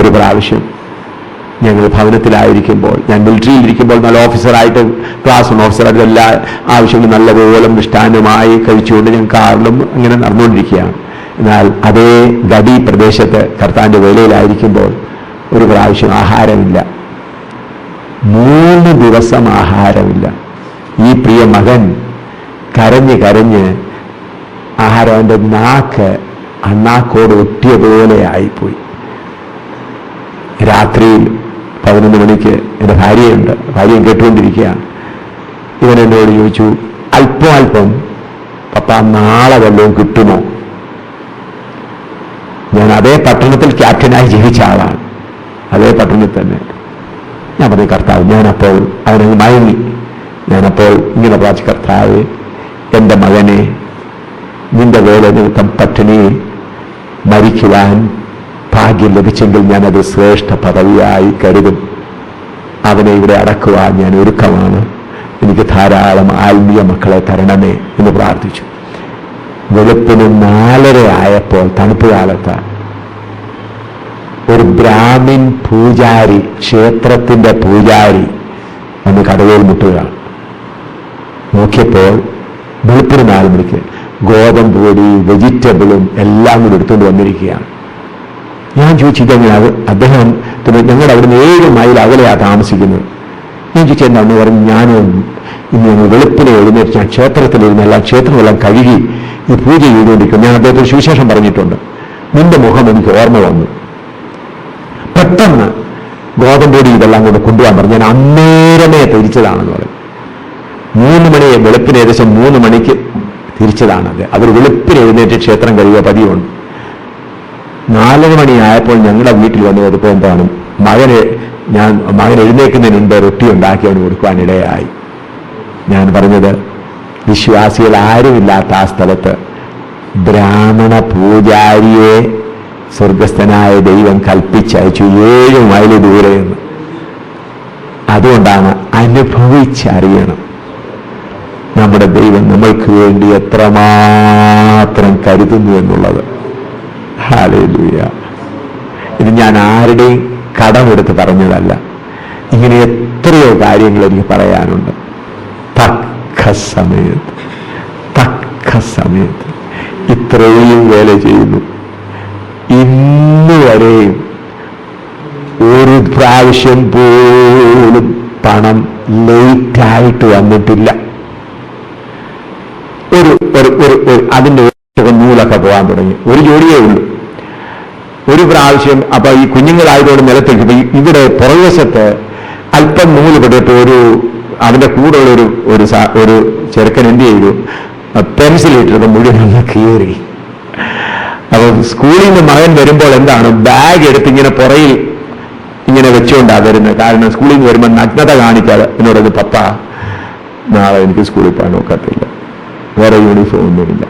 ഒരു പ്രാവശ്യം ഞങ്ങൾ ഭവനത്തിലായിരിക്കുമ്പോൾ, ഞാൻ മിലിറ്ററിയിലിരിക്കുമ്പോൾ നല്ല ഓഫീസറായിട്ട്, ക്ലാസ് റൂം ഓഫീസറായിട്ട് എല്ലാ ആവശ്യങ്ങളും നല്ലപോലെ മിഷ്ടാന്നമായി കഴിച്ചുകൊണ്ട് ഞാൻ കാറിലും അങ്ങനെ നടന്നുകൊണ്ടിരിക്കുകയാണ്. എന്നാൽ അതേ ഗഡി പ്രദേശത്ത് കർത്താവിൻ്റെ വേലയിലായിരിക്കുമ്പോൾ ഒരു പ്രാവശ്യം ആഹാരമില്ല, 3 ദിവസം ആഹാരമില്ല. ഈ പ്രിയ മകൻ കരഞ്ഞ് കരഞ്ഞ് ആഹാരം അവൻ്റെ നാക്ക് അണ്ണാക്കോട് ഒട്ടിയ പോലെ ആയിപ്പോയി. രാത്രിയിൽ 11 മണിക്ക് എൻ്റെ ഭാര്യയുണ്ട്, ഭാര്യയും കേട്ടുകൊണ്ടിരിക്കുകയാണ്. ഇവൻ എന്നോട് ചോദിച്ചു, അല്പം പപ്പ നാളെ വല്ലതും കിട്ടുമോ? ഞാൻ അതേ പട്ടണത്തിൽ ക്യാപ്റ്റനായി ജീവിച്ച ആളാണ്, അതേ പട്ടണത്തിൽ തന്നെ. ഞാൻ പറഞ്ഞു, കർത്താവ്, ഞാനപ്പോൾ അവനങ്ങ് മയങ്ങി. ഞാനപ്പോൾ ഇങ്ങനെ പ്രാർത്ഥിച്ചു, കർത്താവ്, എൻ്റെ മകനെ നിന്റെ വേല നിമിത്തം പട്ടിണിയിൽ മരിക്കുവാൻ ഭാഗ്യം ലഭിച്ചെങ്കിൽ ഞാനത് ശ്രേഷ്ഠ പദവിയായി കരുതും. അവനെ ഇവിടെ അടക്കുവാൻ ഞാൻ ഒരുക്കമാണ്. എനിക്ക് ധാരാളം ആത്മീയ മക്കളെ തരണമേ എന്ന് പ്രാർത്ഥിച്ചു. വെളുപ്പിന് 4:30 ആയപ്പോൾ, തണുപ്പ് കാലത്ത്, ഒരു ബ്രാഹ്മിൻ പൂജാരി, ക്ഷേത്രത്തിൻ്റെ പൂജാരി വന്ന് കടവേൽ മുട്ടുകയാണ്. നോക്കിയപ്പോൾ വെളുപ്പിന് 4 മണിക്ക് ഗോതമ്പ് പൊടി, വെജിറ്റബിളും എല്ലാം കൂടി എടുത്തുകൊണ്ട് വന്നിരിക്കുകയാണ്. ഞാൻ ചോദിച്ചിതെങ്ങനെ അദ്ദേഹം ഞങ്ങളുടെ അവിടുന്ന് 7 മൈൽ അകലെയാണ് താമസിക്കുന്നത്. ഞാൻ ചോദിച്ചു, എന്താണെന്ന് പറഞ്ഞു, ഞാൻ ഇന്ന് ഞങ്ങൾ വെളുപ്പിനെ എഴുന്നേറ്റ് ഞാൻ ക്ഷേത്രത്തിലിരുന്ന് ക്ഷേത്രമെല്ലാം കഴുകി ഈ പൂജ ചെയ്തുകൊണ്ടിരിക്കും. ഞാൻ അദ്ദേഹത്തിന് സുവിശേഷം പറഞ്ഞിട്ടുണ്ട്. നിന്റെ മുഖം എനിക്ക് ഓർമ്മ വന്നു. പെട്ടെന്ന് ഗോതമ്പൊടി ഇതെല്ലാം കൊണ്ട് കൊണ്ടുപോകാൻ പറഞ്ഞു. ഞാൻ അന്നേരമേ തിരിച്ചതാണെന്ന് പറയും. 3 മണി, വെളുപ്പിന് ഏകദേശം 3 മണിക്ക് തിരിച്ചതാണത്. അവർ വെളുപ്പിന് എഴുന്നേറ്റ് ക്ഷേത്രം കഴിയുക പതിവുണ്ട്. 4 മണിയായപ്പോൾ ഞങ്ങളുടെ വീട്ടിൽ വന്ന് കൊടുപ്പോൾ എന്താണ്, മകൻ എഴുന്നേൽക്കുന്നതിന് മുമ്പ് റൊട്ടി ഉണ്ടാക്കി അവന് കൊടുക്കുവാനിടയായി. ഞാൻ പറഞ്ഞത്, വിശ്വാസികൾ ആരുമില്ലാത്ത ആ സ്ഥലത്ത് ബ്രാഹ്മണ പൂജാരിയെ സ്വർഗസ്ഥനായ ദൈവം കൽപ്പിച്ചയച്ചു 7 മൈൽ ദൂരെയെന്ന്. അതുകൊണ്ടാണ് അനുഭവിച്ചറിയണം നമ്മുടെ ദൈവം നമ്മൾക്ക് വേണ്ടി എത്രമാത്രം കരുതുന്നു എന്നുള്ളത്. ഹല്ലേലൂയ. ഇത് ഞാൻ ആരുടെയും കടമെടുത്ത് പറഞ്ഞതല്ല. ഇങ്ങനെ എത്രയോ കാര്യങ്ങൾ എനിക്ക് പറയാനുണ്ട്. തക്ക സമയത്ത് ഇത്രയും വേല ചെയ്യുന്നു. ഇന്നുവരെയും ഒരു പ്രാവശ്യം പോലും പണം ലേറ്റായിട്ട് വന്നിട്ടില്ല. അതിൻ്റെ നൂലൊക്കെ പോകാൻ തുടങ്ങി. ഒരു ജോഡിയേ ഉള്ളൂ. ഒരു പ്രാവശ്യം അപ്പൊ ഈ കുഞ്ഞുങ്ങളായതുകൊണ്ട് നിലത്തേക്ക് ഇവിടെ പുറകുവശത്ത് അല്പം നൂല് പെട്ടിട്ട് അവന്റെ കൂടെയുള്ള ഒരു ചെറുക്കൻ എന്ത് ചെയ്തു, പെൻസിലിട്ടത് മുഴുവൻ കീറി. അപ്പൊ സ്കൂളിൽ നിന്ന് മകൻ വരുമ്പോൾ എന്താണ്, ബാഗ് എടുത്ത് ഇങ്ങനെ പുറയിൽ ഇങ്ങനെ വെച്ചുകൊണ്ടാണ് വരുന്നത്. കാരണം സ്കൂളിൽ നിന്ന് വരുമ്പോൾ നഗ്നത കാണിക്കാതെ എന്നോടത്, പപ്പ നാളെ എനിക്ക് സ്കൂളിൽ പോകാൻ ഒക്കത്തില്ല, വേറെ യൂണിഫോം ഒന്നുമില്ല.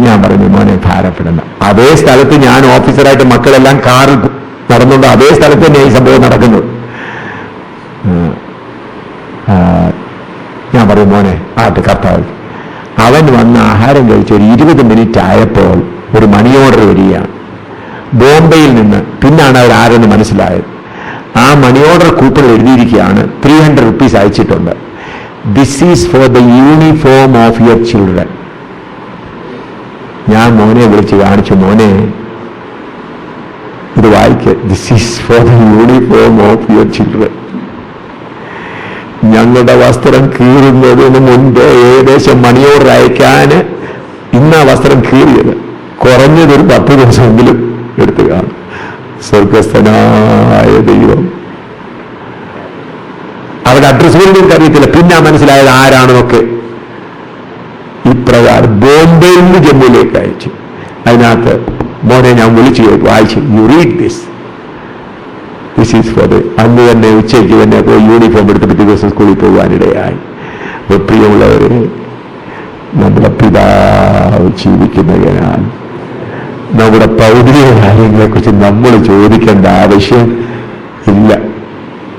ഞാൻ പറഞ്ഞു, മോനെ ഭാരപ്പെടണ്ട. അതേ സ്ഥലത്ത് ഞാൻ ഓഫീസറായിട്ട് മക്കളെല്ലാം കാറിൽ നടന്നുകൊണ്ട് അതേ സ്ഥലത്ത് തന്നെ ഈ സംഭവം നടക്കുന്നത്. ഞാൻ പറയും, മോനെ കർത്താവ്. അവൻ വന്ന് ആഹാരം കഴിച്ച് ഒരു 20 മിനിറ്റ് ആയപ്പോൾ ഒരു മണി ഓർഡർ വരികയാണ് ബോംബെയിൽ നിന്ന്. പിന്നാണ് അവർ ആരെന്ന് മനസ്സിലായത്. ആ മണി ഓർഡർ കൂപ്പൺ എഴുതിയിരിക്കുകയാണ്, 300 rupees അയച്ചിട്ടുണ്ട്. This is for the uniform of your children. ഞാൻ മോനെ വിളിച്ച് കാണിച്ചു, മോനെ ഇത് വായിക്ക്, this is for the uniform of your children. ഞങ്ങളുടെ വസ്ത്രം കീറുന്നതിന് മുൻപ് ഏകദേശം മണി ഓർഡർ അയക്കാൻ ഇന്ന് ആ വസ്ത്രം കീറിയത് കുറഞ്ഞതൊരു 10 ദിവസമെങ്കിലും എടുത്തു കാണും. സ്വർഗസ്ഥനായ ദൈവം. അവരുടെ അഡ്രസ് പോലും എനിക്ക് അറിയത്തില്ല. പിന്നെ മനസ്സിലായത് ആരാണെന്നൊക്കെ. ഇപ്രകാരം ബോംബെയിൽ നിന്ന് ജമ്മുവിലേക്ക് അയച്ചു. അതിനകത്ത് മോനെ ഞാൻ വിളിച്ചു വായിച്ചു, you read this is for the. അന്ന് തന്നെ ഉച്ചയ്ക്ക് തന്നെ പോയി യൂണിഫോം എടുത്ത് പിറ്റേ ദിവസം സ്കൂളിൽ പോകാനിടയായി. പ്രിയമുള്ളവരെ, നമ്മുടെ പിതാവ് ജീവിക്കുന്നതിനാൽ നമ്മുടെ ഭൗതിക കാര്യങ്ങളെക്കുറിച്ച് നമ്മൾ ചോദിക്കേണ്ട ആവശ്യം ഇല്ല.